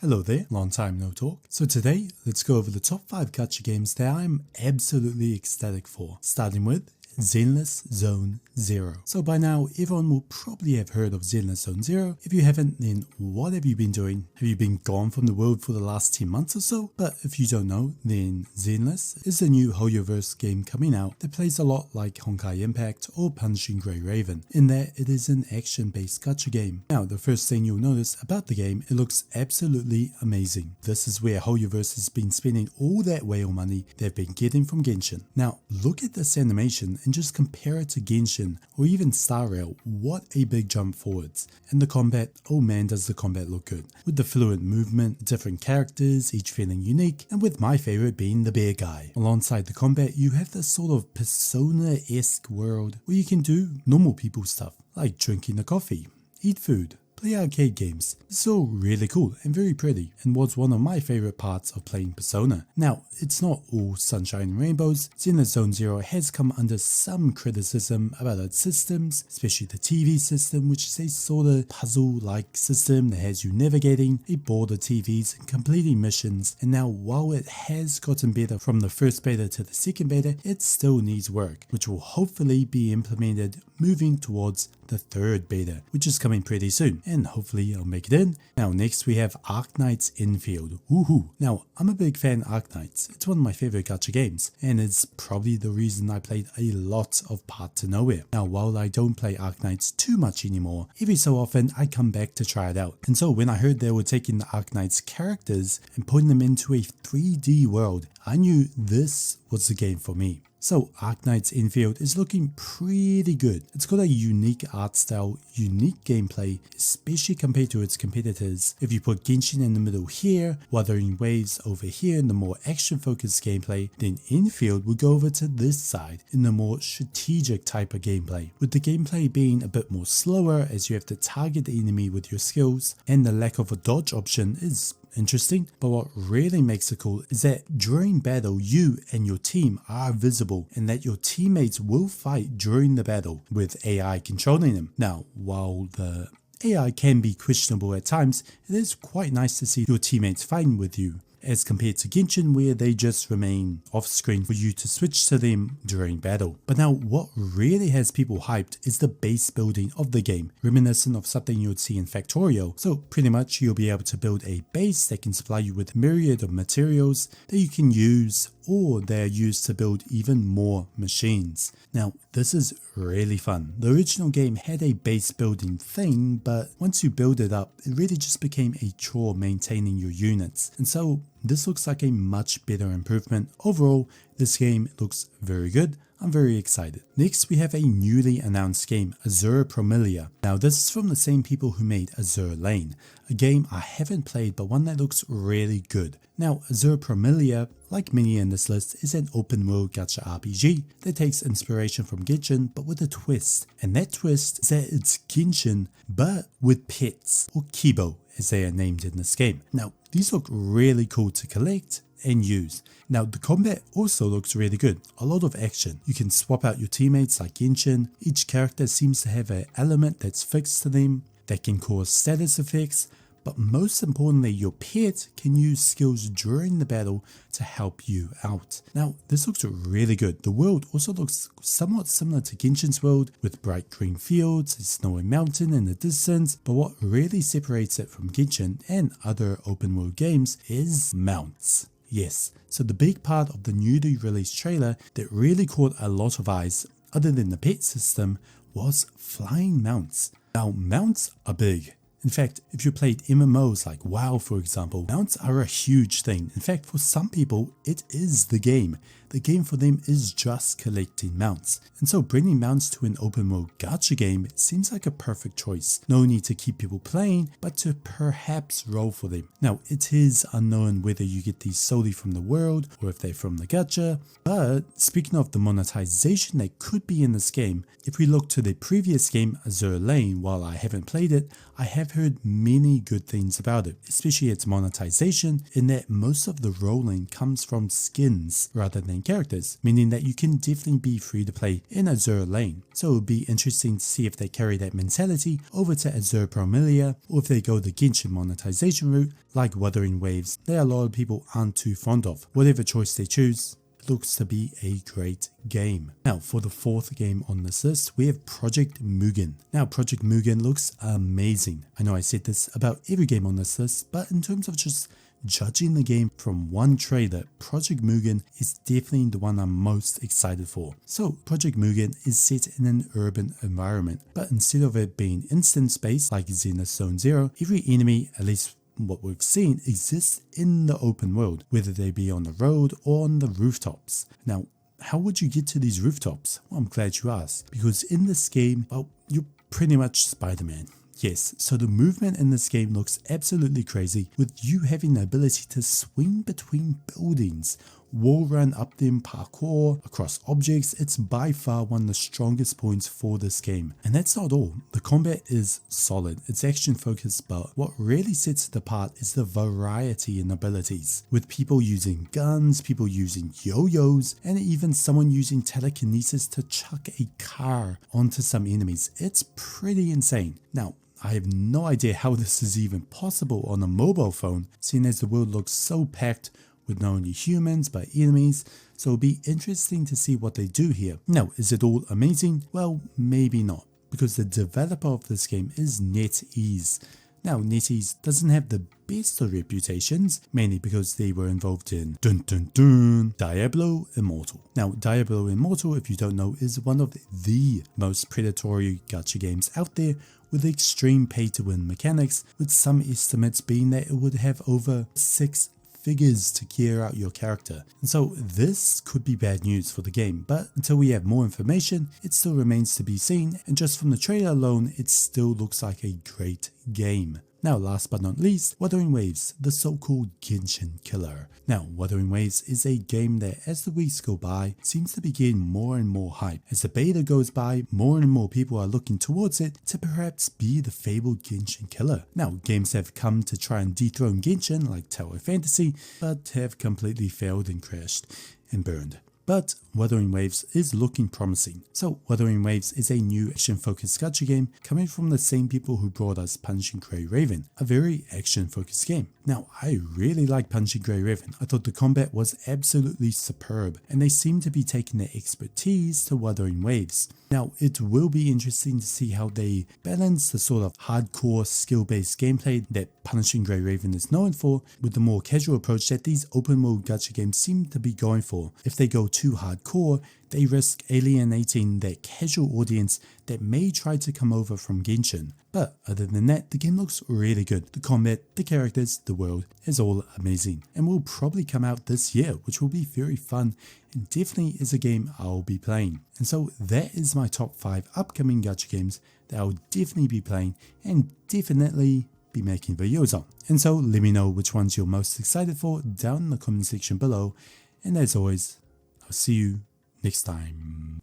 Hello there, long time no talk. So today, let's go over the top 5 gacha games that I'm absolutely ecstatic for, starting with Zenless Zone Zero. So by now, everyone will probably have heard of Zenless Zone Zero. If you haven't, then what have you been doing? Have you been gone from the world for the last 10 months or so? But if you don't know, then Zenless is a new Hoyoverse game coming out that plays a lot like Honkai Impact or Punishing Grey Raven, in that it is an action-based gacha game. Now, the first thing you'll notice about the game, it looks absolutely amazing. This is where Hoyoverse has been spending all that whale money they've been getting from Genshin. Now, look at this animation and just compare it to Genshin or even Star Rail. What a big jump forwards. And the combat, oh man does the combat look good. With the fluent movement, different characters, each feeling unique, and with my favorite being the bear guy. Alongside the combat, you have this sort of Persona-esque world where you can do normal people stuff, like drinking a coffee, eat food, play arcade games. It's all really cool and very pretty, and was one of my favorite parts of playing Persona. Now, it's not all sunshine and rainbows. Zenless Zone Zero has come under some criticism about its systems, especially the TV system, which is a sort of puzzle-like system that has you navigating a board of TVs and completing missions. And now, while it has gotten better from the first beta to the second beta, it still needs work, which will hopefully be implemented moving towards the third beta, which is coming pretty soon, and hopefully I'll make it in. Now next we have Arknights Endfield. Woohoo! Now I'm a big fan of Arknights. It's one of my favorite gacha games, and it's probably the reason I played a lot of Path to Nowhere. Now while I don't play Arknights too much anymore, every so often I come back to try it out. And so when I heard they were taking the Arknights characters and putting them into a 3D world, I knew this was the game for me. So Arknights Endfield is looking pretty good. It's got a unique art style, unique gameplay, especially compared to its competitors. If you put Genshin in the middle here, Wuthering Waves over here in the more action focused gameplay, then Endfield would go over to this side in the more strategic type of gameplay, with the gameplay being a bit more slower as you have to target the enemy with your skills, and the lack of a dodge option is interesting. But what really makes it cool is that during battle you and your team are visible, and that your teammates will fight during the battle with AI controlling them. Now while the AI can be questionable at times, it is quite nice to see your teammates fighting with you, as compared to Genshin where they just remain off screen for you to switch to them during battle. But now what really has people hyped is the base building of the game, reminiscent of something you would see in Factorio. So pretty much you'll be able to build a base that can supply you with a myriad of materials that you can use, or they are used to build even more machines. Now this is really fun. The original game had a base building thing, but once you build it up, it really just became a chore maintaining your units. And so this looks like a much better improvement. Overall, this game looks very good. I'm very excited. Next we have a newly announced game, Azur Promilia. Now this is from the same people who made Azur Lane, a game I haven't played but one that looks really good. Now Azur Promilia, like many in this list, is an open world gacha RPG that takes inspiration from Genshin but with a twist. And that twist is that it's Genshin but with pets, or Kibo as they are named in this game. Now these look really cool to collect and use. Now the combat also looks really good, a lot of action. You can swap out your teammates like Genshin. Each character seems to have an element that's fixed to them that can cause status effects, but most importantly your pet can use skills during the battle to help you out. Now this looks really good. The world also looks somewhat similar to Genshin's world, with bright green fields, a snowy mountain in the distance, but what really separates it from Genshin and other open world games is mounts. Yes, so the big part of the newly released trailer that really caught a lot of eyes, other than the pet system, was flying mounts. Now mounts are big. In fact, if you played MMOs like WoW for example, mounts are a huge thing. In fact, for some people it is the game. The game for them is just collecting mounts. And so bringing mounts to an open world gacha game seems like a perfect choice. No need to keep people playing, but to perhaps roll for them. Now it is unknown whether you get these solely from the world or if they're from the gacha, but speaking of the monetization that could be in this game, if we look to the previous game Azur Lane, while I haven't played it, I have heard many good things about it, especially its monetization, in that most of the rolling comes from skins rather than main characters, meaning that you can definitely be free to play in Azur lane. So it would be interesting to see if they carry that mentality over to Azur Promilia, or if they go the Genshin monetization route like Wuthering Waves that a lot of people aren't too fond of. Whatever choice they choose, looks to be a great game. Now for the fourth game on this list, we have Project Mugen. Now Project Mugen looks amazing. I know I said this about every game on this list, but in terms of just judging the game from one trailer, Project Mugen is definitely the one I'm most excited for. So Project Mugen is set in an urban environment, but instead of it being instance-based like Zenless Zone Zero, every enemy, at least what we've seen, exists in the open world, whether they be on the road or on the rooftops. Now, how would you get to these rooftops? Well, I'm glad you asked, because in this game, well, you're pretty much Spider-Man. Yes, so the movement in this game looks absolutely crazy, with you having the ability to swing between buildings, wall run up them, parkour across objects. It's by far one of the strongest points for this game. And that's not all. The combat is solid, it's action focused, but what really sets it apart is the variety in abilities, with people using guns, people using yo-yos, and even someone using telekinesis to chuck a car onto some enemies. It's pretty insane. Now, I have no idea how this is even possible on a mobile phone, seeing as the world looks so packed with not only humans but enemies, so it'll be interesting to see what they do here. Now, is it all amazing? Well, maybe not, because the developer of this game is NetEase. Now, NetEase doesn't have the best of reputations, mainly because they were involved in Diablo Immortal. Now, Diablo Immortal, if you don't know, is one of the most predatory gacha games out there, with extreme pay-to-win mechanics, with some estimates being that it would have over 6 figures to gear out your character. And so this could be bad news for the game, but until we have more information, it still remains to be seen, and just from the trailer alone, it still looks like a great game. Now, last but not least, Wuthering Waves, the so-called Genshin killer. Now, Wuthering Waves is a game that, as the weeks go by, seems to be getting more and more hype. As the beta goes by, more and more people are looking towards it to perhaps be the fabled Genshin killer. Now, games have come to try and dethrone Genshin, like Tower Fantasy, but have completely failed and crashed and burned. But Wuthering Waves is looking promising. So Wuthering Waves is a new action-focused gacha game coming from the same people who brought us Punching Grey Raven, a very action-focused game. Now, I really like Punching Grey Raven. I thought the combat was absolutely superb, and they seem to be taking their expertise to Wuthering Waves. Now, it will be interesting to see how they balance the sort of hardcore skill-based gameplay that Punching Grey Raven is known for, with the more casual approach that these open-world gacha games seem to be going for. If they go too hardcore, they risk alienating that casual audience that may try to come over from Genshin. But other than that, the game looks really good. The combat, the characters, the world is all amazing, and will probably come out this year, which will be very fun and definitely is a game I'll be playing. And so that is my top 5 upcoming gacha games that I'll definitely be playing and definitely be making videos on. And so let me know which ones you're most excited for down in the comment section below, and as always, I'll see you next time.